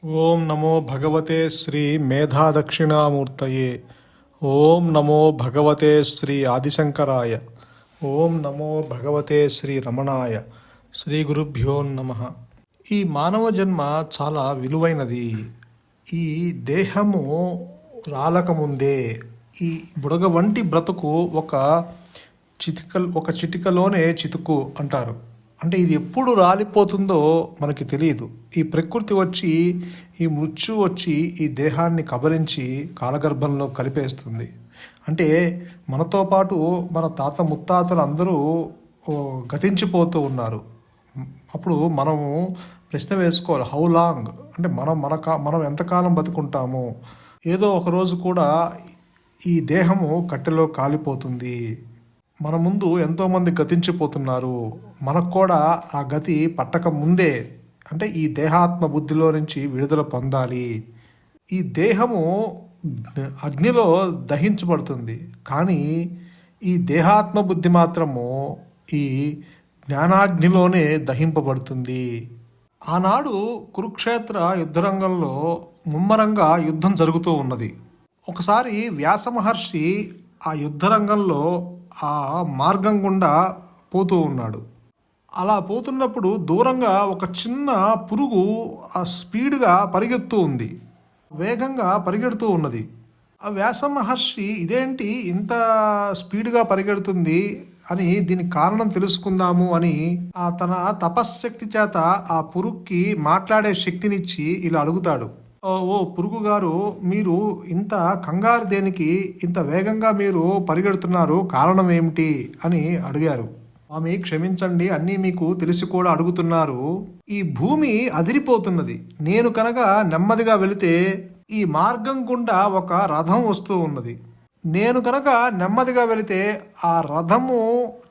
ఓం నమో భగవతే శ్రీ మేధాదక్షిణామూర్తయే. ఓం నమో భగవతే శ్రీ ఆదిశంకరాయ. ఓం నమో భగవతే శ్రీ రమణాయ. శ్రీ గురుభ్యో నమః. ఈ మానవ జన్మ చాలా విలువైనది. ఈ దేహము రాలకముందే ఈ బుడగ వంటి బ్రతుకు ఒక చిటికలోనే చితుకు అంటారు. అంటే ఇది ఎప్పుడు రాలిపోతుందో మనకి తెలియదు. ఈ ప్రకృతి వచ్చి, ఈ మృత్యు వచ్చి ఈ దేహాన్ని కబలించి కాలగర్భంలో కలిపేస్తుంది. అంటే మనతో పాటు మన తాత ముత్తాతలు అందరూ గతించిపోతూ ఉన్నారు. అప్పుడు మనము ప్రశ్న వేసుకోవాలి, హౌ లాంగ్, అంటే మనం ఎంతకాలం బతుకుంటాము. ఏదో ఒక రోజు కూడా ఈ దేహము కట్టెలో కాలిపోతుంది. మన ముందు ఎంతోమంది గతించిపోతున్నారు. మనకు కూడా ఆ గతి పట్టక ముందే, అంటే ఈ దేహాత్మ బుద్ధిలో నుంచి విడుదల పొందాలి. ఈ దేహము అగ్నిలో దహించబడుతుంది, కానీ ఈ దేహాత్మ బుద్ధి మాత్రము ఈ జ్ఞానాగ్నిలోనే దహింపబడుతుంది. ఆనాడు కురుక్షేత్ర యుద్ధరంగంలో ముమ్మరంగా యుద్ధం జరుగుతూ ఉన్నది. ఒకసారి వ్యాస మహర్షి ఆ యుద్ధరంగంలో ఆ మార్గం గుండా పోతూ ఉన్నాడు. అలా పోతున్నప్పుడు దూరంగా ఒక చిన్న పురుగు ఆ స్పీడ్గా పరిగెడుతూ ఉంది, వేగంగా పరిగెడుతూ ఉన్నది. ఆ వ్యాస మహర్షి ఇదేంటి ఇంత స్పీడ్గా పరిగెడుతుంది అని, దీనికి కారణం తెలుసుకుందాము అని తన తపశ్శక్తి చేత ఆ పురుగుకి మాట్లాడే శక్తినిచ్చి ఇలా అడుగుతాడు, ఓ పురుగు గారు, మీరు ఇంత కంగారు దేనికి, ఇంత వేగంగా మీరు పరిగెడుతున్నారు, కారణం ఏమిటి అని అడిగారు. ఆమె, క్షమించండి, అన్నీ మీకు తెలిసి కూడా అడుగుతున్నారు. ఈ భూమి అదిరిపోతున్నది. నేను కనుక నెమ్మదిగా వెళితే ఈ మార్గం గుండా ఒక రథం వస్తూ ఉన్నది. నేను కనుక నెమ్మదిగా వెళితే ఆ రథము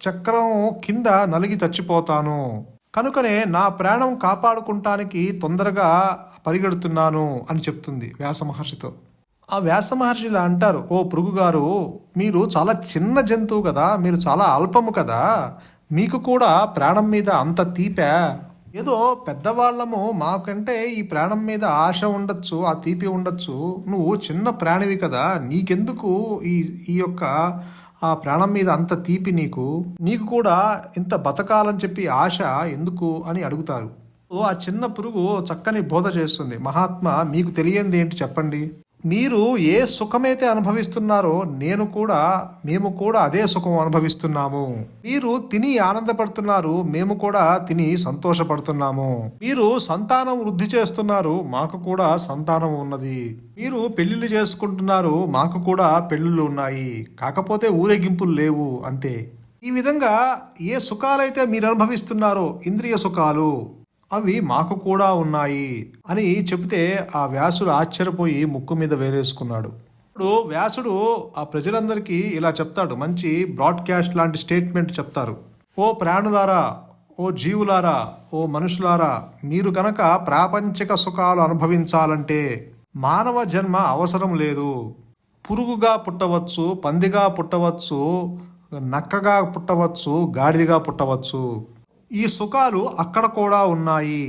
చక్రం కింద నలిగి చచ్చిపోతాను. కనుకనే నా ప్రాణం కాపాడుకుంటానికి తొందరగా పరిగెడుతున్నాను అని చెప్తుంది వ్యాస మహర్షితో. ఆ వ్యాస మహర్షి ఇలా అంటారు, ఓ పురుగు గారు, మీరు చాలా చిన్న జంతువు కదా, మీరు చాలా అల్పము కదా, మీకు కూడా ప్రాణం మీద అంత తీపా? ఏదో పెద్దవాళ్ళము మాకంటే ఈ ప్రాణం మీద ఆశ ఉండొచ్చు, ఆ తీపి ఉండొచ్చు, నువ్వు చిన్న ప్రాణివి కదా, నీకెందుకు ఈ యొక్క ఆ ప్రాణం మీద అంత తీపి, నీకు కూడా ఇంత బతకాలని చెప్పి ఆశ ఎందుకు అని అడుగుతారు. ఆ చిన్న పురుగు చక్కని బోధ చేస్తుంది, మహాత్మా, మీకు తెలియంది ఏంటి చెప్పండి. మీరు ఏ సుఖమైతే అనుభవిస్తున్నారో మేము కూడా అదే సుఖం అనుభవిస్తున్నాము. మీరు తిని ఆనందపడుతున్నారు, మేము కూడా తిని సంతోషపడుతున్నాము. మీరు సంతానం వృద్ధి చేస్తున్నారు, మాకు కూడా సంతానం ఉన్నది. మీరు పెళ్లిళ్ళు చేసుకుంటున్నారు, మాకు కూడా పెళ్ళిళ్ళు ఉన్నాయి, కాకపోతే ఊరేగింపులు లేవు అంతే. ఈ విధంగా ఏ సుఖాలైతే మీరు అనుభవిస్తున్నారో, ఇంద్రియ సుఖాలు, అవి మాకు కూడా ఉన్నాయి అని చెబితే ఆ వ్యాసుడు ఆశ్చర్యపోయి ముక్కు మీద వేలేసుకున్నాడు. ఇప్పుడు వ్యాసుడు ఆ ప్రజలందరికీ ఇలా చెప్తాడు, మంచి బ్రాడ్కాస్ట్ లాంటి స్టేట్మెంట్ చెప్తారు. ఓ ప్రాణులారా, ఓ జీవులారా, ఓ మనుషులారా, మీరు కనుక ప్రాపంచిక సుఖాలు అనుభవించాలంటే మానవ జన్మ అవసరం లేదు. పురుగుగా పుట్టవచ్చు, పందిగా పుట్టవచ్చు, నక్కగా పుట్టవచ్చు, గాడిదగా పుట్టవచ్చు. ఈ సుఖాలు అక్కడ కూడా ఉన్నాయి.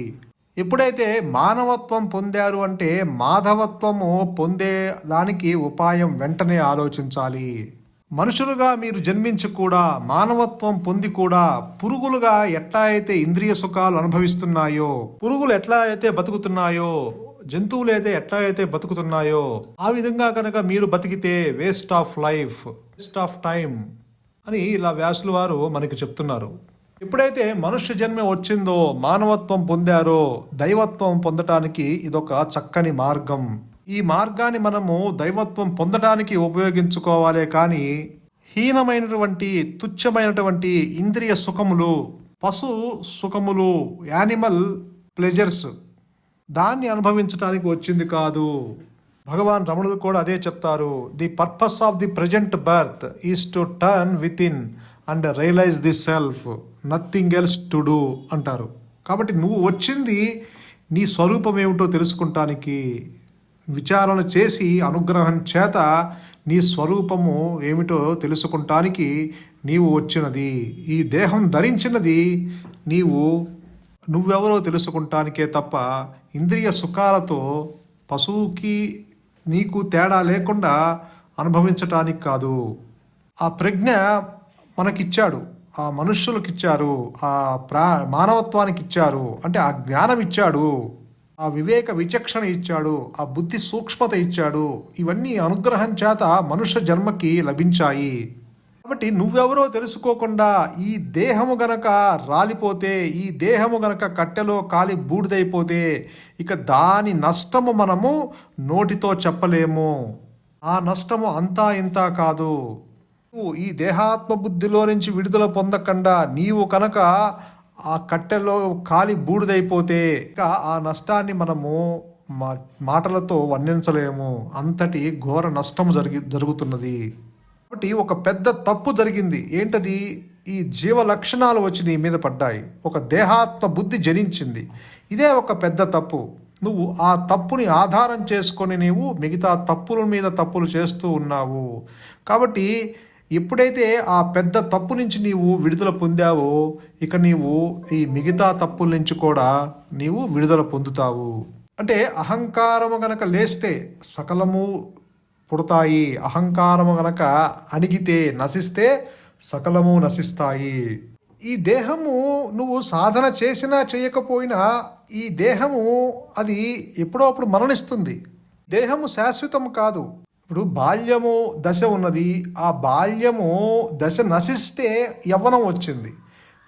ఎప్పుడైతే మానవత్వం పొందారు అంటే మాధవత్వము పొందే దానికి ఉపాయం వెంటనే ఆలోచించాలి. మనుషులుగా మీరు జన్మించి కూడా, మానవత్వం పొంది కూడా, పురుగులుగా ఎట్లా అయితే ఇంద్రియ సుఖాలు అనుభవిస్తున్నాయో, పురుగులు ఎట్లా అయితే బతుకుతున్నాయో, జంతువులు అయితే ఎట్లా అయితే బతుకుతున్నాయో, ఆ విధంగా కనుక మీరు బతికితే waste of life, waste of time అని ఇలా వ్యాసుల వారు మనకి చెప్తున్నారు. ఎప్పుడైతే మనుష్య జన్మ వచ్చిందో, మానవత్వం పొందారో, దైవత్వం పొందటానికి ఇదొక చక్కని మార్గం. ఈ మార్గాన్ని మనము దైవత్వం పొందటానికి ఉపయోగించుకోవాలే కానీ హీనమైనటువంటి, తుచ్చమైనటువంటి ఇంద్రియ సుఖములు, పశు సుఖములు, యానిమల్ ప్లెజర్స్, దాన్ని అనుభవించడానికి వచ్చింది కాదు. భగవాన్ రమణులు కూడా అదే చెప్తారు, the purpose of the present birth is to turn within and realise the self, nothing else to do అంటారు. కాబట్టి నువ్వు వచ్చింది నీ స్వరూపం ఏమిటో తెలుసుకుంటానికి, విచారణ చేసి అనుగ్రహం చేత నీ స్వరూపము ఏమిటో తెలుసుకుంటానికి నీవు వచ్చినది. ఈ దేహం ధరించినది నీవు నువ్వెవరో తెలుసుకుంటానికే తప్ప ఇంద్రియ సుఖాలతో పశువుకి నీకు తేడా లేకుండా అనుభవించటానికి కాదు. ఆ ప్రజ్ఞ మనకిచ్చాడు, ఆ మనుష్యులకిచ్చారు, ఆ మానవత్వానికి ఇచ్చారు, అంటే ఆ జ్ఞానం ఇచ్చాడు, ఆ వివేక విచక్షణ ఇచ్చాడు, ఆ బుద్ధి సూక్ష్మత ఇచ్చాడు. ఇవన్నీ అనుగ్రహం చేత మనుష్య జన్మకి లభించాయి. కాబట్టి నువ్వెవరో తెలుసుకోకుండా ఈ దేహము గనక రాలిపోతే, ఈ దేహము గనక కట్టెలో కాలి బూడిదైపోతే ఇక దాని నష్టము మనము నోటితో చెప్పలేము. ఆ నష్టము అంతా ఇంత కాదు. ఈ దేహాత్మ బుద్ధిలో నుంచి విడుదల పొందకుండా నీవు కనుక ఆ కట్టెలో కాలి బూడిదైపోతే ఇక ఆ నష్టాన్ని మనము మాటలతో వర్ణించలేము. అంతటి ఘోర నష్టం జరుగుతున్నది. కాబట్టి ఒక పెద్ద తప్పు జరిగింది. ఏంటది? ఈ జీవ లక్షణాలు వచ్చి నీ మీద పడ్డాయి. ఒక దేహాత్మ బుద్ధి జనించింది. ఇదే ఒక పెద్ద తప్పు. నువ్వు ఆ తప్పుని ఆధారం చేసుకొని నీవు మిగతా తప్పుల మీద తప్పులు చేస్తూ ఉన్నావు. కాబట్టి ఎప్పుడైతే ఆ పెద్ద తప్పు నుంచి నీవు విడుదల పొందావో ఇక నీవు ఈ మిగతా తప్పుల నుంచి కూడా నీవు విడుదల పొందుతావు. అంటే అహంకారము గనక లేస్తే సకలము పుడతాయి. అహంకారము గనక అణిగితే నశిస్తే సకలము నశిస్తాయి. ఈ దేహము నువ్వు సాధన చేసినా చేయకపోయినా ఈ దేహము అది ఎప్పుడో అప్పుడు మరణిస్తుంది. దేహము శాశ్వతం కాదు. ఇప్పుడు బాల్యము దశ ఉన్నది. ఆ బాల్యము దశ నశిస్తే యవ్వనం వచ్చింది.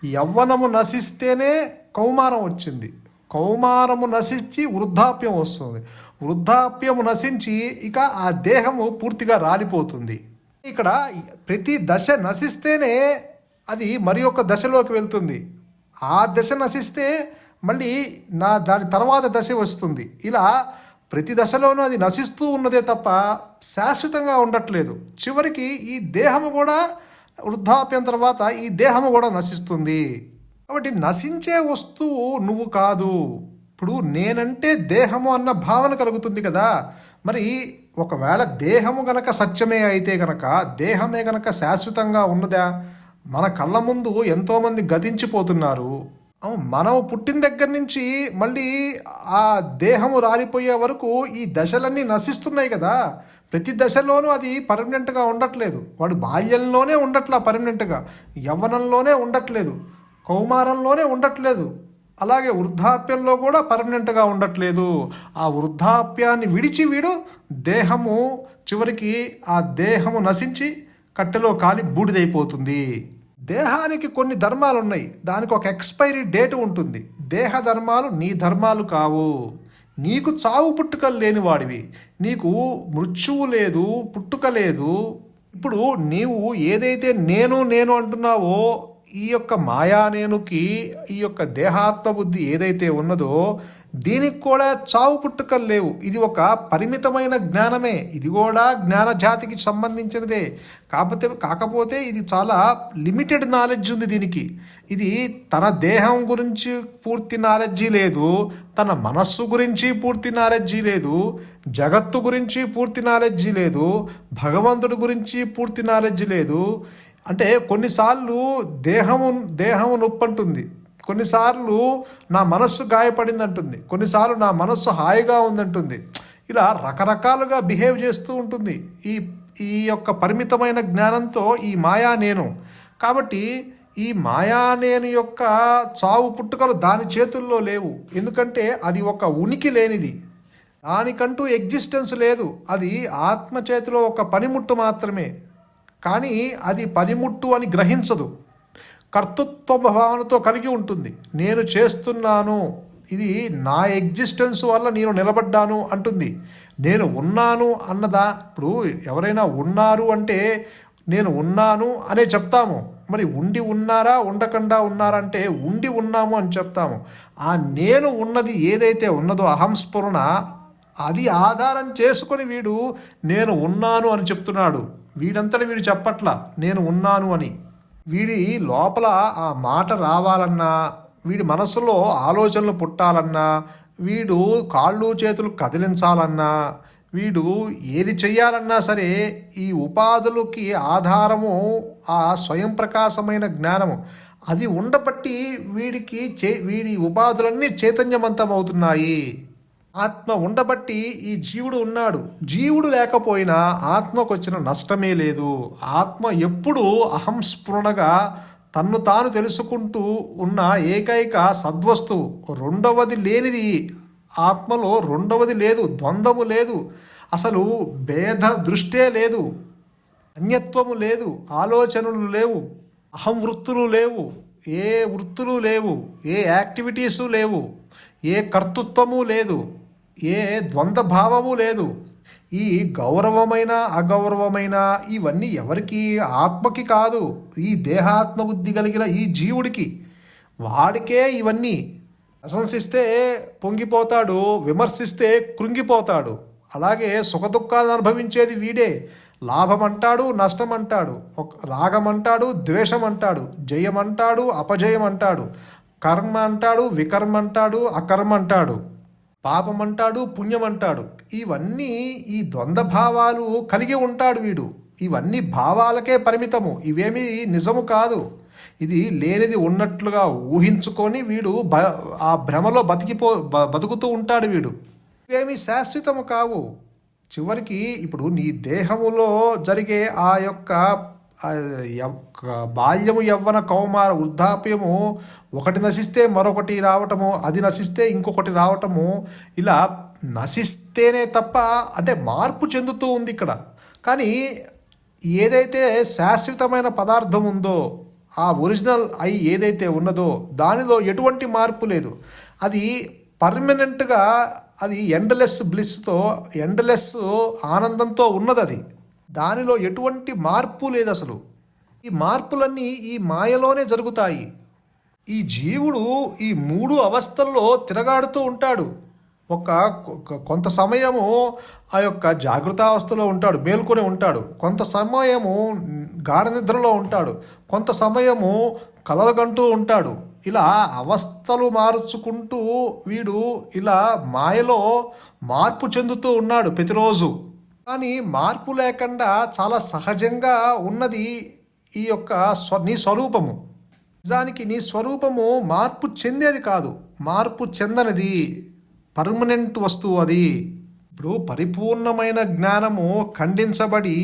యవ్వనము నశిస్తేనే కౌమారం వచ్చింది. కౌమారము నశించి వృద్ధాప్యం వస్తుంది. వృద్ధాప్యము నశించి ఇక ఆ దేహము పూర్తిగా రాలిపోతుంది. ఇక్కడ ప్రతి దశ నశిస్తేనే అది మరి ఒక దశలోకి వెళ్తుంది. ఆ దశ నశిస్తే మళ్ళీ దాని తర్వాత దశ వస్తుంది. ఇలా ప్రతి దశలోనూ అది నశిస్తూ ఉన్నదే తప్ప శాశ్వతంగా ఉండట్లేదు. చివరికి ఈ దేహము కూడా వృద్ధాప్యం తర్వాత ఈ దేహము కూడా నశిస్తుంది. కాబట్టి నశించే వస్తువు నువ్వు కాదు. ఇప్పుడు నేనంటే దేహము అన్న భావన కలుగుతుంది కదా. మరి ఒకవేళ దేహము గనక సత్యమే అయితే గనక దేహమే గనక శాశ్వతంగా ఉన్నదా? మన కళ్ళ ముందు ఎంతోమంది గతించిపోతున్నారు. మనం పుట్టిన దగ్గర నుంచి మళ్ళీ ఆ దేహము రాలిపోయే వరకు ఈ దశలన్నీ నశిస్తున్నాయి కదా. ప్రతి దశలోనూ అది పర్మనెంట్గా ఉండట్లేదు. వాడు బాల్యంలోనే ఉండట్లా పర్మనెంట్గా, యవ్వనంలోనే ఉండట్లేదు, కౌమారంలోనే ఉండట్లేదు, అలాగే వృద్ధాప్యంలో కూడా పర్మనెంట్గా ఉండట్లేదు. ఆ వృద్ధాప్యాన్ని విడిచి వీడు దేహము చివరికి ఆ దేహము నశించి కట్టెలో కాలి బూడిదైపోతుంది. దేహానికి కొన్ని ధర్మాలు ఉన్నాయి. దానికి ఒక ఎక్స్పైరీ డేట్ ఉంటుంది. దేహ ధర్మాలు నీ ధర్మాలు కావు. నీకు చావు పుట్టుకలు లేని వాడివి. నీకు మృత్యువు లేదు, పుట్టుక లేదు. ఇప్పుడు నీవు ఏదైతే నేను నేను అంటున్నావో ఈ యొక్క మాయా నేనుకి ఈ యొక్క దేహాత్మ బుద్ధి ఏదైతే ఉన్నదో దీనికి కూడా చావు పుట్టుకలు లేవు. ఇది ఒక పరిమితమైన జ్ఞానమే. ఇది కూడా జ్ఞాన జాతికి సంబంధించినదే. కాకపోతే ఇది చాలా లిమిటెడ్ నాలెడ్జ్ ఉంది దీనికి. ఇది తన దేహం గురించి పూర్తి నాలెడ్జీ లేదు, తన మనస్సు గురించి పూర్తి నాలెడ్జీ లేదు, జగత్తు గురించి పూర్తి నాలెడ్జీ లేదు, భగవంతుడి గురించి పూర్తి నాలెడ్జీ లేదు. అంటే కొన్నిసార్లు దేహము నొప్పి అంటుంది, కొన్నిసార్లు నా మనస్సు గాయపడింది అంటుంది, కొన్నిసార్లు నా మనస్సు హాయిగా ఉందంటుంది. ఇలా రకరకాలుగా బిహేవ్ చేస్తూ ఉంటుంది ఈ యొక్క పరిమితమైన జ్ఞానంతో ఈ మాయా నేను. కాబట్టి ఈ మాయా నేను యొక్క చావు పుట్టుకలు దాని చేతుల్లో లేవు. ఎందుకంటే అది ఒక ఉనికి లేనిది, దానికంటూ ఎగ్జిస్టెన్స్ లేదు. అది ఆత్మ చేతిలో ఒక పనిముట్టు మాత్రమే. కానీ అది పనిముట్టు అని గ్రహించదు. కర్తృత్వ భావనతో కలిగి ఉంటుంది. నేను చేస్తున్నాను, ఇది నా ఎగ్జిస్టెన్స్ వల్ల నేను నిలబడ్డాను అంటుంది. నేను ఉన్నాను అన్నదా. ఇప్పుడు ఎవరైనా ఉన్నారు అంటే నేను ఉన్నాను అనే చెప్తాము. మరి ఉండి ఉన్నారా ఉండకుండా ఉన్నారంటే ఉండి ఉన్నాము అని చెప్తాము. ఆ నేను ఉన్నది ఏదైతే ఉన్నదో అహంస్ఫురణ, అది ఆధారం చేసుకొని వీడు నేను ఉన్నాను అని చెప్తున్నాడు. వీడంతటి వీడు చెప్పట్లా నేను ఉన్నాను అని. వీడి లోపల ఆ మాట రావాలన్నా, వీడి మనసులో ఆలోచనలు పుట్టాలన్నా, వీడు కాళ్ళు చేతులు కదిలించాలన్నా, వీడు ఏది చెయ్యాలన్నా సరే ఈ ఉపాధులకి ఆధారము ఆ స్వయం ప్రకాశమైన జ్ఞానము. అది ఉండబట్టి వీడి ఉపాధులన్నీ చైతన్యవంతం అవుతున్నాయి. ఆత్మ ఉండబట్టి ఈ జీవుడు ఉన్నాడు. జీవుడు లేకపోయినా ఆత్మకు వచ్చిన నష్టమే లేదు. ఆత్మ ఎప్పుడూ అహంస్ఫురణగా తన్ను తాను తెలుసుకుంటూ ఉన్న ఏకైక సద్వస్తువు. రెండవది లేనిది ఆత్మలో, రెండవది లేదు, ద్వంద్వము లేదు, అసలు భేద దృష్టే లేదు, అన్యత్వము లేదు, ఆలోచనలు లేవు, అహం వృత్తులు లేవు, ఏ వృత్తులు లేవు, ఏ యాక్టివిటీసు లేవు, ఏ కర్తృత్వము లేదు, ఏ ద్వంద్వభావము లేదు. ఈ గౌరవమైన అగౌరవమైన ఇవన్నీ ఎవరికి? ఆత్మకి కాదు, ఈ దేహాత్మ బుద్ధి కలిగిన ఈ జీవుడికి. వాడికే ఇవన్నీ. ప్రశంసిస్తే పొంగిపోతాడు, విమర్శిస్తే కృంగిపోతాడు. అలాగే సుఖదుఖాలను అనుభవించేది వీడే. లాభం అంటాడు, నష్టం అంటాడు, రాగం అంటాడు, ద్వేషం అంటాడు, జయం అంటాడు, అపజయం అంటాడు, కర్మ అంటాడు, వికర్మ అంటాడు, అకర్మ అంటాడు, పాపం అంటాడు, పుణ్యం అంటాడు. ఇవన్నీ ఈ ద్వంద్వభావాలు కలిగి ఉంటాడు వీడు. ఇవన్నీ భావాలకే పరిమితము, ఇవేమీ నిజము కాదు. ఇది లేనిది ఉన్నట్లుగా ఊహించుకొని వీడు ఆ భ్రమలో బతుకుతూ ఉంటాడు వీడు. ఇవేమీ శాశ్వతము కావు. చివరికి ఇప్పుడు నీ దేహములో జరిగే ఆ యొక్క బాల్యము, యవ్వన, కౌమార, వృద్ధాప్యము, ఒకటి నశిస్తే మరొకటి రావటము, అది నశిస్తే ఇంకొకటి రావటము, ఇలా నశిస్తేనే తప్ప, అంటే మార్పు చెందుతూ ఉంది ఇక్కడ. కానీ ఏదైతే శాశ్వతమైన పదార్థం ఉందో, ఆ ఒరిజినల్ ఏదైతే ఉన్నదో దానిలో ఎటువంటి మార్పు లేదు. అది పర్మనెంట్గా, అది ఎండ్లెస్ బ్లిస్తో, ఎండ్లెస్ ఆనందంతో ఉన్నది. అది దానిలో ఎటువంటి మార్పు లేదు అసలు. ఈ మార్పులన్నీ ఈ మాయలోనే జరుగుతాయి. ఈ జీవుడు ఈ 3 అవస్థల్లో తిరగాడుతూ ఉంటాడు. కొంత సమయము ఆ యొక్క జాగృతావస్థలో ఉంటాడు, మేల్కొని ఉంటాడు. కొంత సమయము గాఢ నిద్రలో ఉంటాడు. కొంత సమయము కలలుగంటూ ఉంటాడు. ఇలా అవస్థలు మార్చుకుంటూ వీడు ఇలా మాయలో మార్పు చెందుతూ ఉన్నాడు ప్రతిరోజు. కానీ మార్పు లేకుండా చాలా సహజంగా ఉన్నది ఈ యొక్క నీ స్వరూపము. నిజానికి నీ స్వరూపము మార్పు చెందేది కాదు, మార్పు చెందనిది, పర్మనెంట్ వస్తువు అది. ఇప్పుడు పరిపూర్ణమైన జ్ఞానము ఖండించబడి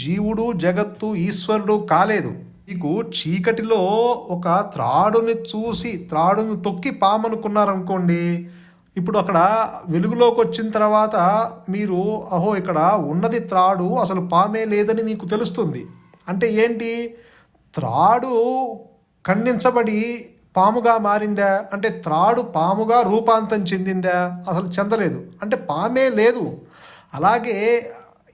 జీవుడు, జగత్తు, ఈశ్వరుడు కాలేదు. మీకు చీకటిలో ఒక త్రాడుని చూసి త్రాడుని తొక్కి పామనుకున్నారనుకోండి, ఇప్పుడు అక్కడ వెలుగులోకి వచ్చిన తర్వాత మీరు అహో ఇక్కడ ఉన్నది త్రాడు, అసలు పామే లేదని మీకు తెలుస్తుంది. అంటే ఏంటి? త్రాడు ఖండించబడి పాముగా మారిందా అంటే త్రాడు పాముగా రూపాంతరం చెందిందా? అసలు చెందలేదు. అంటే పామే లేదు. అలాగే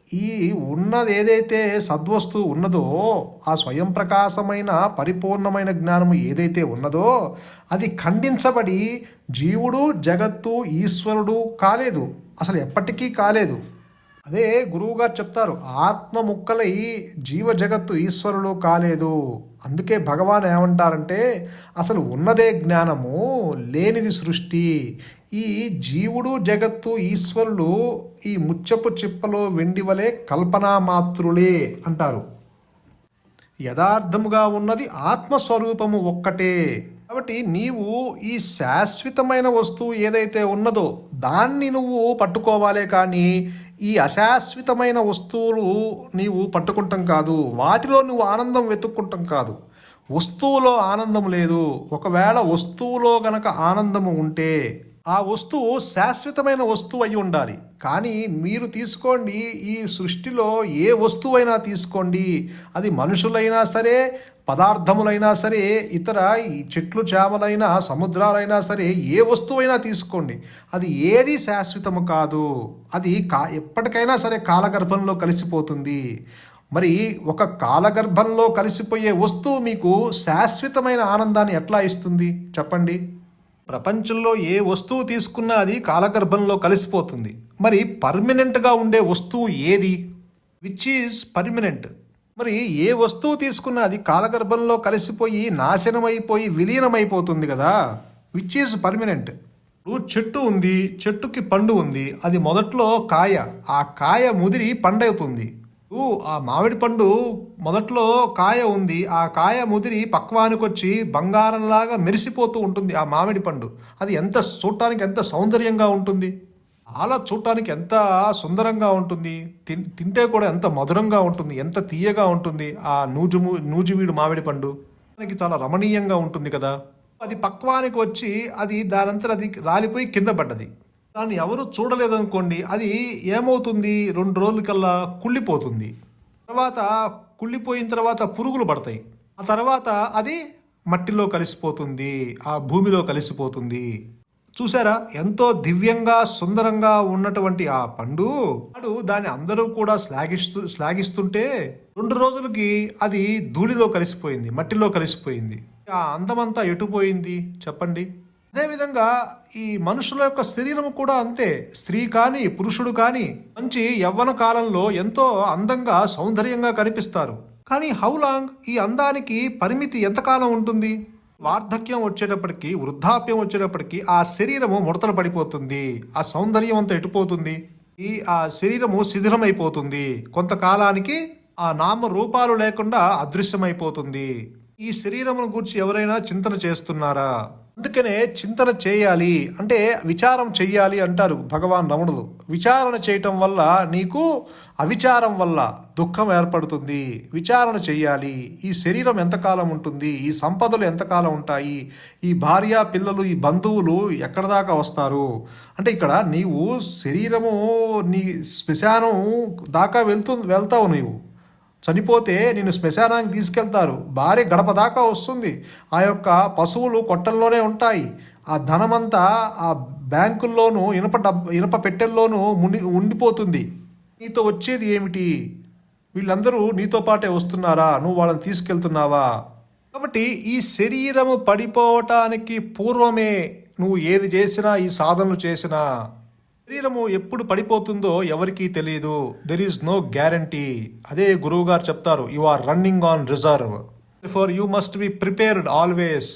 ఈ ఉన్నది ఏదైతే సద్వస్తువు ఉన్నదో, ఆ స్వయం ప్రకాశమైన పరిపూర్ణమైన జ్ఞానము ఏదైతే ఉన్నదో అది ఖండించబడి జీవుడు, జగత్తు, ఈశ్వరుడు కాలేదు, అసలు ఎప్పటికీ కాలేదు. అదే గురువుగారు చెప్తారు, ఆత్మ ముక్కలై జీవ, జగత్తు, ఈశ్వరుడు కాలేదు. అందుకే భగవాన్ ఏమంటారంటే అసలు ఉన్నదే జ్ఞానము, లేనిది సృష్టి. ఈ జీవుడు, జగత్తు, ఈశ్వరులు ఈ ముచ్చపు చిప్పలో వెండి వలె కల్పనా మాత్రులే అంటారు. యథార్థముగా ఉన్నది ఆత్మస్వరూపము ఒక్కటే. కాబట్టి నీవు ఈ శాశ్వతమైన వస్తువు ఏదైతే ఉన్నదో దాన్ని నువ్వు పట్టుకోవాలే, కానీ ఈ అశాశ్వతమైన వస్తువులు నీవు పట్టుకుంటాం కాదు, వాటిలో నువ్వు ఆనందం వెతుక్కుంటాం కాదు. వస్తువులో ఆనందం లేదు. ఒకవేళ వస్తువులో గనక ఆనందము ఉంటే ఆ వస్తువు శాశ్వతమైన వస్తువు అయి ఉండాలి. కానీ మీరు తీసుకోండి, ఈ సృష్టిలో ఏ వస్తువైనా తీసుకోండి, అది మనుషులైనా సరే, పదార్థములైనా సరే, ఇతర ఈ చెట్లు చేమలైనా, సముద్రాలైనా సరే, ఏ వస్తువైనా తీసుకోండి, అది ఏది శాశ్వతము కాదు. అది ఎప్పటికైనా సరే కాలగర్భంలో కలిసిపోతుంది. మరి ఒక కాలగర్భంలో కలిసిపోయే వస్తువు మీకు శాశ్వతమైన ఆనందాన్ని ఎట్లా ఇస్తుంది చెప్పండి? ప్రపంచంలో ఏ వస్తువు తీసుకున్నా అది కాలగర్భంలో కలిసిపోతుంది. మరి పర్మనెంట్గా ఉండే వస్తువు ఏది? Which is permanent. మరి ఏ వస్తువు తీసుకున్నా అది కాలగర్భంలో కలిసిపోయి నాశనమైపోయి విలీనమైపోతుంది కదా. Which is permanent. చెట్టు ఉంది, చెట్టుకి పండు ఉంది, అది మొదట్లో కాయ, ఆ కాయ ముదిరి పండవుతుంది. ఆ మామిడి పండు మొదట్లో కాయ ఉంది. ఆ కాయ ముదిరి పక్వానికొచ్చి బంగారంలాగా మెరిసిపోతూ ఉంటుంది ఆ మామిడి పండు. అది ఎంత చూడటానికి ఎంత సౌందర్యంగా ఉంటుంది. చాలా చూడటానికి ఎంత సుందరంగా ఉంటుంది. తింటే కూడా ఎంత మధురంగా ఉంటుంది. ఎంత తీయగా ఉంటుంది ఆ నూజివీడు మామిడి పండు. దానికి చాలా రమణీయంగా ఉంటుంది కదా. అది పక్వానికి వచ్చి అది దానంతట అది రాలిపోయి కింద పడ్డది. దాన్ని ఎవరు చూడలేదనుకోండి, అది ఏమవుతుంది 2 రోజులకల్లా కుళ్ళిపోతుంది. తర్వాత కుళ్ళిపోయిన తర్వాత పురుగులు పడతాయి. ఆ తర్వాత అది మట్టిలో కలిసిపోతుంది, ఆ భూమిలో కలిసిపోతుంది. చూసారా ఎంతో దివ్యంగా సుందరంగా ఉన్నటువంటి ఆ పండు దాన్ని అందరూ కూడా శ్లాఘిస్తుంటే 2 రోజులకి అది ధూళిలో కలిసిపోయింది, మట్టిలో కలిసిపోయింది. ఆ అందమంతా ఎటుపోయింది చెప్పండి. అదేవిధంగా ఈ మనుషుల యొక్క శరీరం కూడా అంతే. స్త్రీ కానీ పురుషుడు కానీ మంచి యవ్వన కాలంలో ఎంతో అందంగా సౌందర్యంగా కనిపిస్తారు. కానీ హౌ లాంగ్? ఈ అందానికి పరిమితి ఎంతకాలం ఉంటుంది? వార్ధక్యం వచ్చేటప్పటికి, వృద్ధాప్యం వచ్చేటప్పటికి ఆ శరీరము ముడతలు పడిపోతుంది. ఆ సౌందర్యం అంతా ఎటుపోతుంది. ఆ శరీరము శిథిలమైపోతుంది. కొంతకాలానికి ఆ నామ రూపాలు లేకుండా అదృశ్యమైపోతుంది. ఈ శరీరమును గురించి ఎవరైనా చింతన చేస్తున్నారా? అందుకనే చింతన చేయాలి అంటే విచారం చెయ్యాలి అంటారు భగవాన్ రమణులు. విచారణ చేయటం వల్ల నీకు అవిచారం వల్ల దుఃఖం ఏర్పడుతుంది. విచారణ చెయ్యాలి. ఈ శరీరం ఎంతకాలం ఉంటుంది, ఈ సంపదలు ఎంతకాలం ఉంటాయి, ఈ భార్య పిల్లలు ఈ బంధువులు ఎక్కడ దాకా వస్తారు అంటే ఇక్కడ నీవు శరీరము నీ శ్మశానం దాకా వెళ్తావు. నీవు చనిపోతే నిన్ను శ్మశానానికి తీసుకెళ్తారు. భార్య గడప దాకా వస్తుంది. ఆ యొక్క పశువులు కొట్టల్లోనే ఉంటాయి. ఆ ధనమంతా ఆ బ్యాంకుల్లోనూ ఇనప పెట్టెల్లోనూ ఉండిపోతుంది. నీతో వచ్చేది ఏమిటి? వీళ్ళందరూ నీతో పాటే వస్తున్నారా? నువ్వు వాళ్ళని తీసుకెళ్తున్నావా? కాబట్టి ఈ శరీరము పడిపోవటానికి పూర్వమే నువ్వు ఏది చేసినా, ఈ సాధనలు చేసినా శరీరము ఎప్పుడు పడిపోతుందో ఎవరికీ తెలియదు. There is no guarantee. అదే గురువు గారు చెప్తారు, you are running on reserve. For you must be prepared always.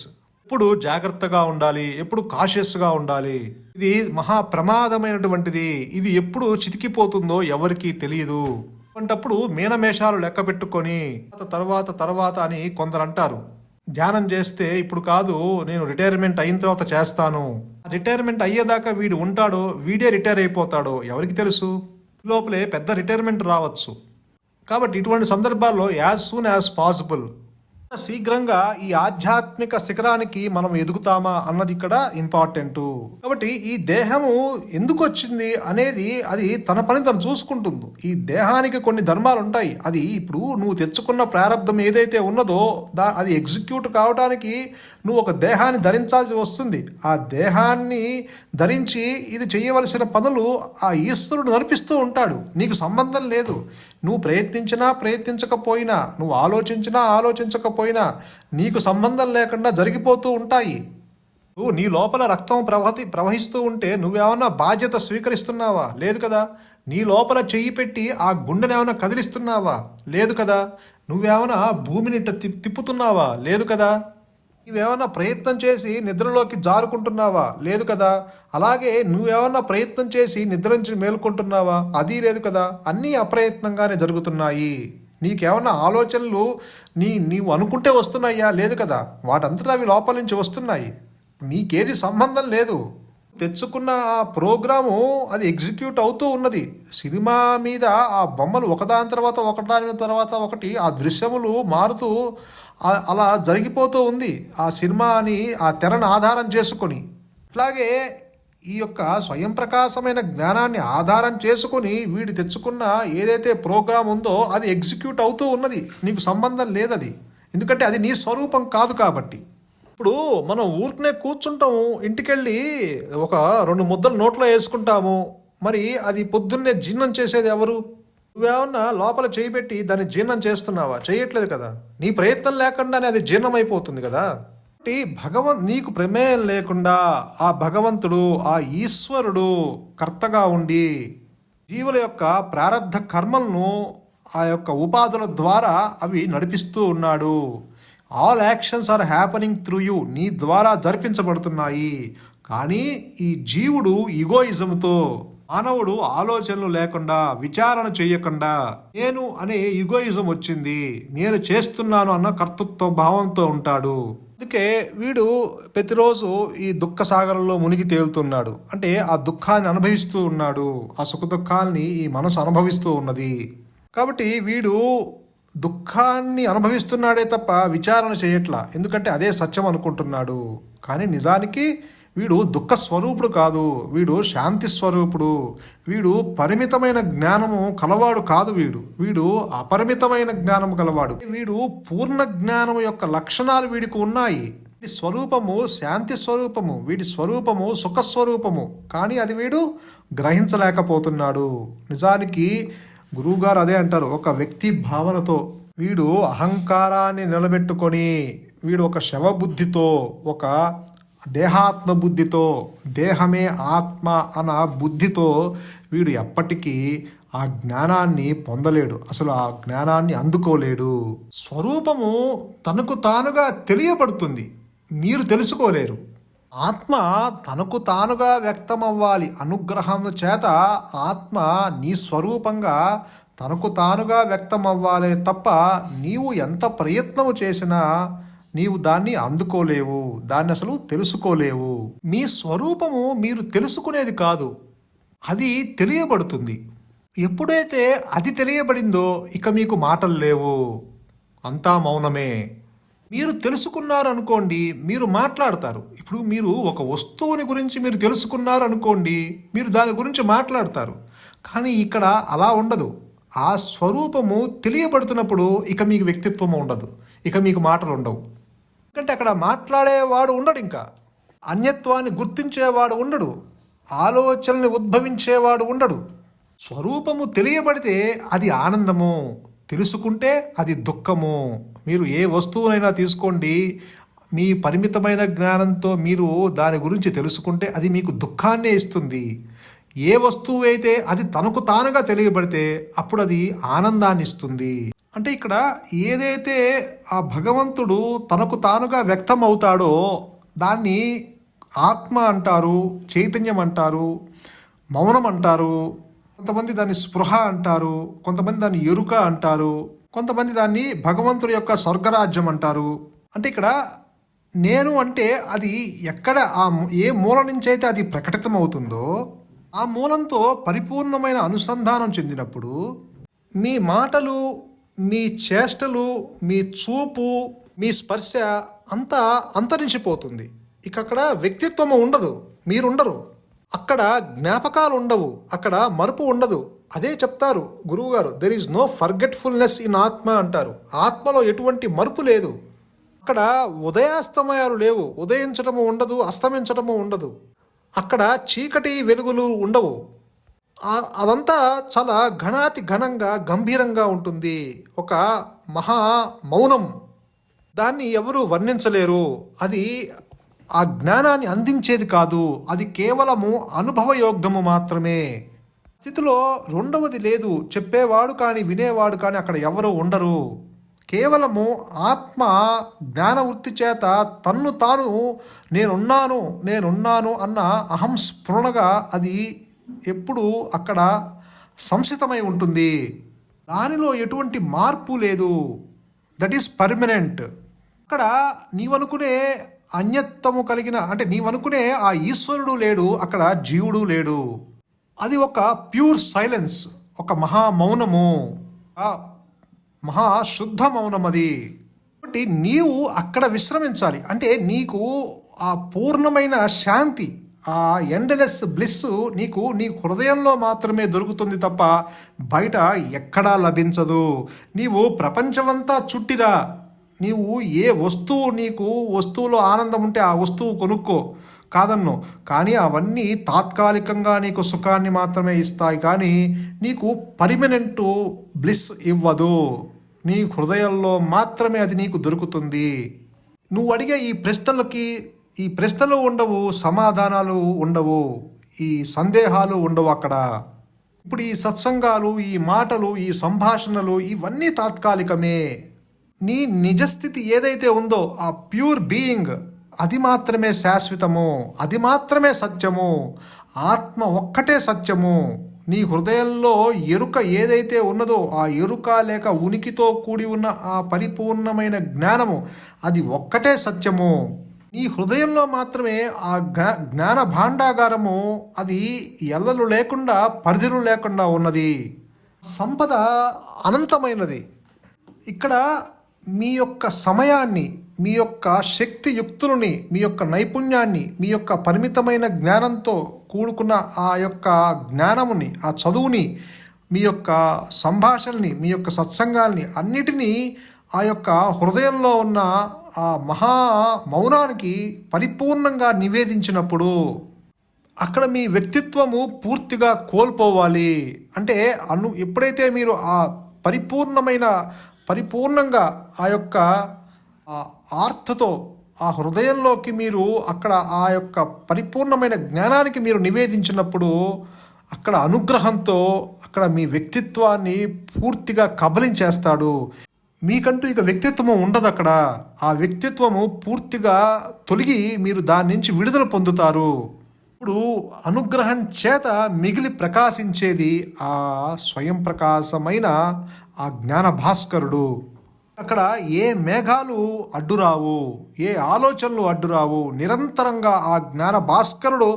ఎప్పుడు జాగ్రత్తగా ఉండాలి, ఎప్పుడు కాషియస్గా ఉండాలి. ఇది మహా ప్రమాదమైనటువంటిది. ఇది ఎప్పుడు చితికిపోతుందో ఎవరికీ తెలియదు. అంటప్పుడు మీనమేషాలు లెక్క పెట్టుకొని తర్వాత అని కొందరు అంటారు. ధ్యానం చేస్తే ఇప్పుడు కాదు, నేను రిటైర్మెంట్ అయిన తర్వాత చేస్తాను. రిటైర్మెంట్ అయ్యేదాకా వీడు ఉంటాడో, వీడే రిటైర్ అయిపోతాడో ఎవరికి తెలుసు. లోపలే పెద్ద రిటైర్మెంట్ రావచ్చు. కాబట్టి ఇటువంటి సందర్భాల్లో యాజ్ సూన్ యాజ్ పాసిబుల్ శీఘ్రంగా ఈ ఆధ్యాత్మిక శిఖరానికి మనం ఎదుగుతామా అన్నది ఇక్కడ ఇంపార్టెంట్. కాబట్టి ఈ దేహము ఎందుకు వచ్చింది అనేది అది తన పని తను చూసుకుంటుంది. ఈ దేహానికి కొన్ని ధర్మాలు ఉంటాయి. అది ఇప్పుడు నువ్వు తెచ్చుకున్న ప్రారంధం ఏదైతే ఉన్నదో అది ఎగ్జిక్యూట్ కావడానికి నువ్వు ఒక దేహాన్ని ధరించాల్సి వస్తుంది. ఆ దేహాన్ని ధరించి ఇది చేయవలసిన పనులు ఆ ఈశ్వరుడు నడిపిస్తూ ఉంటాడు. నీకు సంబంధం లేదు. నువ్వు ప్రయత్నించకపోయినా, నువ్వు ఆలోచించకపోయినా నీకు సంబంధం లేకుండా జరిగిపోతూ ఉంటాయి. నువ్వు నీ లోపల రక్తం ప్రవహిస్తూ ఉంటే నువ్వేమన్నా బాధ్యత స్వీకరిస్తున్నావా? లేదు కదా. నీ లోపల చెయ్యి పెట్టి ఆ గుండెని ఏమైనా కదిలిస్తున్నావా? లేదు కదా. నువ్వేమైనా భూమిని తిప్పుతున్నావా? లేదు కదా. నువ్వేమన్నా ప్రయత్నం చేసి నిద్రలోకి జారుకుంటున్నావా? లేదు కదా. అలాగే నువ్వేమన్నా ప్రయత్నం చేసి నిద్ర నుంచి మేల్కొంటున్నావా? అది లేదు కదా. అన్నీ అప్రయత్నంగానే జరుగుతున్నాయి. నీకేమన్నా ఆలోచనలు నీవు అనుకుంటే వస్తున్నాయా? లేదు కదా. వాటంతటా అవి లోపల నుంచి వస్తున్నాయి. నీకేది సంబంధం లేదు. తెచ్చుకున్న ఆ ప్రోగ్రాము అది ఎగ్జిక్యూట్ అవుతూ ఉన్నది. సినిమా మీద ఆ బొమ్మలు ఒకదాని తర్వాత ఒకటి ఆ దృశ్యములు మారుతూ అలా జరిగిపోతూ ఉంది. ఆ సినిమాని ఆ తెరను ఆధారం చేసుకొని, అట్లాగే ఈ యొక్క స్వయం ప్రకాశమైన జ్ఞానాన్ని ఆధారం చేసుకొని వీడు తెచ్చుకున్న ఏదైతే ప్రోగ్రాం ఉందో అది ఎగ్జిక్యూట్ అవుతూ ఉన్నది. నీకు సంబంధం లేదది. ఎందుకంటే అది నీ స్వరూపం కాదు కాబట్టి. ఇప్పుడు మనం ఊరికనే కూర్చుంటాము, ఇంటికెళ్ళి ఒక 2 ముద్దలు నోట్లో వేసుకుంటాము. మరి అది పొద్దున్నే జీర్ణం చేసేది ఎవరు? నువ్వేమన్నా లోపల చేయబెట్టి దాన్ని జీర్ణం చేస్తున్నావా? చేయట్లేదు కదా. నీ ప్రయత్నం లేకుండానే అది జీర్ణమైపోతుంది కదా. నీకు ప్రమేయం లేకుండా ఆ భగవంతుడు, ఆ ఈశ్వరుడు కర్తగా ఉండి జీవుల యొక్క ప్రారబ్ధ కర్మలను ఆ యొక్క ఉపాధుల ద్వారా అవి నడిపిస్తూ ఉన్నాడు. All actions are happening through you. నీ ద్వారా జరిపించబడుతున్నాయి. కానీ ఈ జీవుడు ఈగోయిజంతో మానవుడు ఆలోచనలు లేకుండా విచారణ చేయకుండా నేను అనే ఈగోయిజం వచ్చింది, నేను చేస్తున్నాను అన్న కర్తృత్వ భావంతో ఉంటాడు. అందుకే వీడు ప్రతిరోజు ఈ దుఃఖ సాగరంలో మునిగి తేలుతున్నాడు. అంటే ఆ దుఃఖాన్ని అనుభవిస్తూ ఉన్నాడు, ఆ సుఖ దుఃఖాన్ని ఈ మనసు అనుభవిస్తూ ఉన్నది. కాబట్టి వీడు దుఃఖాన్ని అనుభవిస్తున్నాడే తప్ప విచారణ చేయట్లా, ఎందుకంటే అదే సత్యం అనుకుంటున్నాడు. కానీ నిజానికి వీడు దుఃఖ స్వరూపుడు కాదు, వీడు శాంతి స్వరూపుడు. వీడు పరిమితమైన జ్ఞానము కలవాడు కాదు, వీడు అపరిమితమైన జ్ఞానము కలవాడు. వీడు పూర్ణ జ్ఞానము యొక్క లక్షణాలు వీడికి ఉన్నాయి. వీడి స్వరూపము శాంతి స్వరూపము, వీడి స్వరూపము సుఖస్వరూపము. కానీ అది వీడు గ్రహించలేకపోతున్నాడు. నిజానికి గురువుగారు అదే అంటారు, ఒక వ్యక్తి భావనతో వీడు అహంకారాన్ని నిలబెట్టుకొని వీడు ఒక శవబుద్ధితో, ఒక దేహాత్మ బుద్ధితో, దేహమే ఆత్మ అన్న బుద్ధితో వీడు ఎప్పటికీ ఆ జ్ఞానాన్ని పొందలేడు, అసలు ఆ జ్ఞానాన్ని అందుకోలేడు. స్వరూపము తనకు తానుగా తెలియబడుతుంది, మీరు తెలుసుకోలేరు. ఆత్మ తనకు తానుగా వ్యక్తమవ్వాలి, అనుగ్రహం చేత ఆత్మ నీ స్వరూపంగా తనకు తానుగా వ్యక్తమవ్వాలి తప్ప నీవు ఎంత ప్రయత్నము చేసినా నీవు దాన్ని అందుకోలేవు, దాన్ని అసలు తెలుసుకోలేవు. మీ స్వరూపము మీరు తెలుసుకునేది కాదు, అది తెలియబడుతుంది. ఎప్పుడైతే అది తెలియబడిందో ఇక మీకు మాటలు లేవు, అంతా మౌనమే. మీరు తెలుసుకున్నారు అనుకోండి, మీరు మాట్లాడతారు. ఇప్పుడు మీరు ఒక వస్తువుని గురించి మీరు తెలుసుకున్నారు అనుకోండి, మీరు దాని గురించి మాట్లాడతారు. కానీ ఇక్కడ అలా ఉండదు. ఆ స్వరూపము తెలియబడుతున్నప్పుడు ఇక మీకు వ్యక్తిత్వం ఉండదు, ఇక మీకు మాటలు ఉండవు. ఎందుకంటే అక్కడ మాట్లాడేవాడు ఉండడు, ఇంకా అన్యత్వాన్ని గుర్తించేవాడు ఉండడు, ఆలోచనల్ని ఉద్భవించేవాడు ఉండడు. స్వరూపము తెలియబడితే అది ఆనందము, తెలుసుకుంటే అది దుఃఖము. మీరు ఏ వస్తువునైనా తీసుకోండి, మీ పరిమితమైన జ్ఞానంతో మీరు దాని గురించి తెలుసుకుంటే అది మీకు దుఃఖాన్నే ఇస్తుంది. ఏ వస్తువు అయితే అది తనకు తానుగా తెలియబడితే అప్పుడు అది ఆనందాన్ని ఇస్తుంది. అంటే ఇక్కడ ఏదైతే ఆ భగవంతుడు తనకు తానుగా వ్యక్తం అవుతాడో దాన్ని ఆత్మ అంటారు, చైతన్యం అంటారు, మౌనం అంటారు, కొంతమంది దాన్ని స్పృహ అంటారు, కొంతమంది దాన్ని ఎరుక అంటారు, కొంతమంది దాన్ని భగవంతుడి యొక్క స్వర్గరాజ్యం అంటారు. అంటే ఇక్కడ నేను అంటే అది ఎక్కడ ఏ మూల నుంచి అయితే అది ప్రకటితమవుతుందో ఆ మూలంతో పరిపూర్ణమైన అనుసంధానం చెందినప్పుడు మీ మాటలు, మీ చేష్టలు, మీ చూపు, మీ స్పర్శ అంతా అంతరించిపోతుంది. ఇక అక్కడ వ్యక్తిత్వము ఉండదు, మీరుండరు. అక్కడ జ్ఞాపకాలు ఉండవు, అక్కడ మరుపు ఉండదు. అదే చెప్తారు గురువుగారు, there is no forgetfulness in ఆత్మ అంటారు. ఆత్మలో ఎటువంటి మరుపు లేదు. అక్కడ ఉదయాస్తమయాలు లేవు, ఉదయించడము ఉండదు, అస్తమించడము ఉండదు. అక్కడ చీకటి వెలుగులు ఉండవు. అదంతా చాలా ఘనాతి ఘనంగా గంభీరంగా ఉంటుంది. ఒక మహా మౌనం, దాన్ని ఎవరు వర్ణించలేరు. అది ఆ జ్ఞానాన్ని అందించేది కాదు, అది కేవలము అనుభవయోగ్యము మాత్రమే. స్థితిలో రెండవది లేదు, చెప్పేవాడు కానీ వినేవాడు కానీ అక్కడ ఎవరు ఉండరు. కేవలము ఆత్మ జ్ఞానవృత్తి చేత తన్ను తాను నేనున్నాను అన్న అహం స్ఫురణగా అది ఎప్పుడు అక్కడ సంసితమై ఉంటుంది. దానిలో ఎటువంటి మార్పు లేదు, దట్ ఈస్ పర్మనెంట్. అక్కడ నీవనుకునే అన్యత్వము కలిగిన, అంటే నీవనుకునే ఆ ఈశ్వరుడు లేడు, అక్కడ జీవుడు లేడు. అది ఒక ప్యూర్ సైలెన్స్, ఒక మహామౌనము, మహాశుద్ధ మౌనం అది. కాబట్టి నీవు అక్కడ విశ్రమించాలి. అంటే నీకు ఆ పూర్ణమైన శాంతి, ఆ ఎండ్లెస్ బ్లిస్ నీకు నీ హృదయంలో మాత్రమే దొరుకుతుంది తప్ప బయట ఎక్కడా లభించదు. నీవు ప్రపంచమంతా చుట్టిరా, నీవు ఏ వస్తువు, నీకు వస్తువులో ఆనందం ఉంటే ఆ వస్తువు కొనుక్కో, కాదన్ను. కానీ అవన్నీ తాత్కాలికంగా నీకు సుఖాన్ని మాత్రమే ఇస్తాయి, కానీ నీకు పర్మనెంట్ బ్లిస్ ఇవ్వదు. నీ హృదయంలో మాత్రమే అది నీకు దొరుకుతుంది. నువ్వు అడిగే ఈ ప్రశ్నలు ఉండవు, సమాధానాలు ఉండవు, ఈ సందేహాలు ఉండవు అక్కడ. ఇప్పుడు ఈ సత్సంగాలు, ఈ మాటలు, ఈ సంభాషణలు ఇవన్నీ తాత్కాలికమే. నీ నిజస్థితి ఏదైతే ఉందో ఆ ప్యూర్ బీయింగ్, అది మాత్రమే శాశ్వతము, అది మాత్రమే సత్యము. ఆత్మ ఒక్కటే సత్యము. నీ హృదయంలో ఎరుక ఏదైతే ఉన్నదో ఆ ఎరుక లేక ఉనికితో కూడి ఉన్న ఆ పరిపూర్ణమైన జ్ఞానము అది ఒక్కటే సత్యము. నీ హృదయంలో మాత్రమే ఆ జ్ఞాన భాండాగారము అది ఎల్లలు లేకుండా పరిధులు లేకుండా ఉన్నది. సంపద అనంతమైనది. ఇక్కడ మీ యొక్క సమయాన్ని, మీ యొక్క శక్తియుక్తులని, మీ యొక్క నైపుణ్యాన్ని, మీ యొక్క పరిమితమైన జ్ఞానంతో కూడుకున్న ఆ యొక్క జ్ఞానముని, ఆ చదువుని, మీ యొక్క సంభాషణని, మీ యొక్క సత్సంగాల్ని అన్నిటినీ ఆ యొక్క హృదయంలో ఉన్న ఆ మహా మౌనానికి పరిపూర్ణంగా నివేదించినప్పుడు అక్కడ మీ వ్యక్తిత్వము పూర్తిగా కోల్పోవాలి. అంటే ఎప్పుడైతే మీరు ఆ పరిపూర్ణంగా ఆ యొక్క ఆర్తతో ఆ హృదయంలోకి మీరు అక్కడ ఆ యొక్క పరిపూర్ణమైన జ్ఞానానికి మీరు నివేదించినప్పుడు అక్కడ అనుగ్రహంతో అక్కడ మీ వ్యక్తిత్వాన్ని పూర్తిగా కబలించేస్తాడు. మీకంటూ ఇక వ్యక్తిత్వము ఉండదు. అక్కడ ఆ వ్యక్తిత్వము పూర్తిగా తొలగి మీరు దాని నుంచి విడుదల పొందుతారు. ఇప్పుడు అనుగ్రహం చేత మిగిలి ప్రకాశించేది ఆ స్వయం ప్రకాశమైన ఆ జ్ఞాన భాస్కరుడు. అక్కడ ఏ మేఘాలు అడ్డురావు, ఏ ఆలోచనలు అడ్డురావు. నిరంతరంగా ఆ జ్ఞాన భాస్కరుడు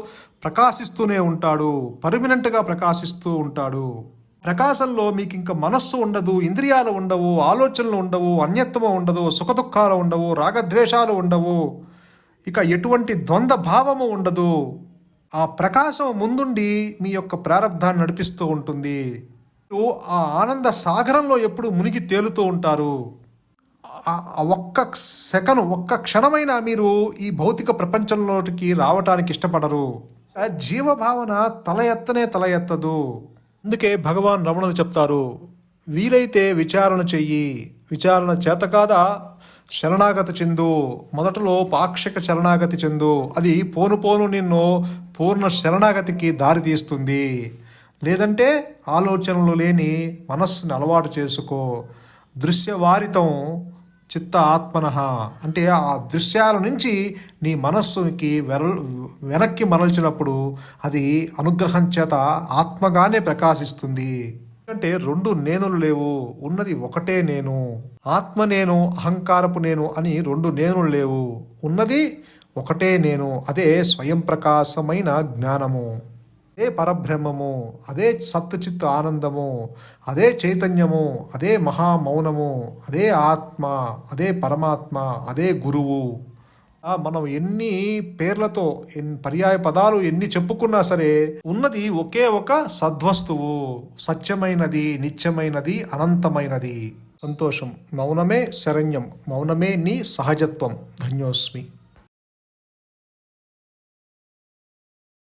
ప్రకాశిస్తూనే ఉంటాడు, పర్మినెంట్గా ప్రకాశిస్తూ ఉంటాడు. ప్రకాశంలో మీకు ఇంకా మనస్సు ఉండదు, ఇంద్రియాలు ఉండవు, ఆలోచనలు ఉండవు, అన్యత్వము ఉండదు, సుఖదుఖాలు ఉండవు, రాగద్వేషాలు ఉండవు, ఇక ఎటువంటి ద్వంద్వ భావము ఉండదు. ఆ ప్రకాశం ముందుండి మీ యొక్క ప్రారంధాన్ని నడిపిస్తూ ఉంటుంది. ఆ ఆనంద సాగరంలో ఎప్పుడు మునిగి తేలుతూ ఉంటారు. ఒక్క సెకను, ఒక్క క్షణమైనా మీరు ఈ భౌతిక ప్రపంచంలోకి రావటానికి ఇష్టపడరు. జీవభావన తల ఎత్తదు. అందుకే భగవాన్ రమణులు చెప్తారు, వీలైతే విచారణ చెయ్యి, విచారణ చేత కాదా శరణాగతి చెందు. మొదటలో పాక్షిక శరణాగతి చెందు, అది పోను నిన్ను పూర్ణ శరణాగతికి దారి తీస్తుంది. లేదంటే ఆలోచనలు లేని మనస్సుని అలవాటు చేసుకో. దృశ్యవారితం చిత్త ఆత్మనః అంటే ఆ దృశ్యాల నుంచి నీ మనస్సుకి వెనక్కి మరల్చినప్పుడు అది అనుగ్రహం చేత ఆత్మగానే ప్రకాశిస్తుంది. అంటే రెండు నేనులు లేవు, ఉన్నది ఒకటే నేను. ఆత్మ నేను, అహంకారపు నేను అని రెండు నేనులు లేవు, ఉన్నది ఒకటే నేను. అదే స్వయం ప్రకాశమైన జ్ఞానము, అదే పరబ్రహ్మము, అదే సత్చిత్ ఆనందము, అదే చైతన్యము, అదే మహామౌనము, అదే ఆత్మ, అదే పరమాత్మ, అదే గురువు. మనం ఎన్ని పేర్లతో పర్యాయ పదాలు ఎన్ని చెప్పుకున్నా సరే ఉన్నది ఒకే ఒక సద్వస్తువు, సత్యమైనది, నిత్యమైనది, అనంతమైనది. సంతోషం. మౌనమే శరణ్యం, మౌనమే నీ సహజత్వం. ధన్యోస్మి.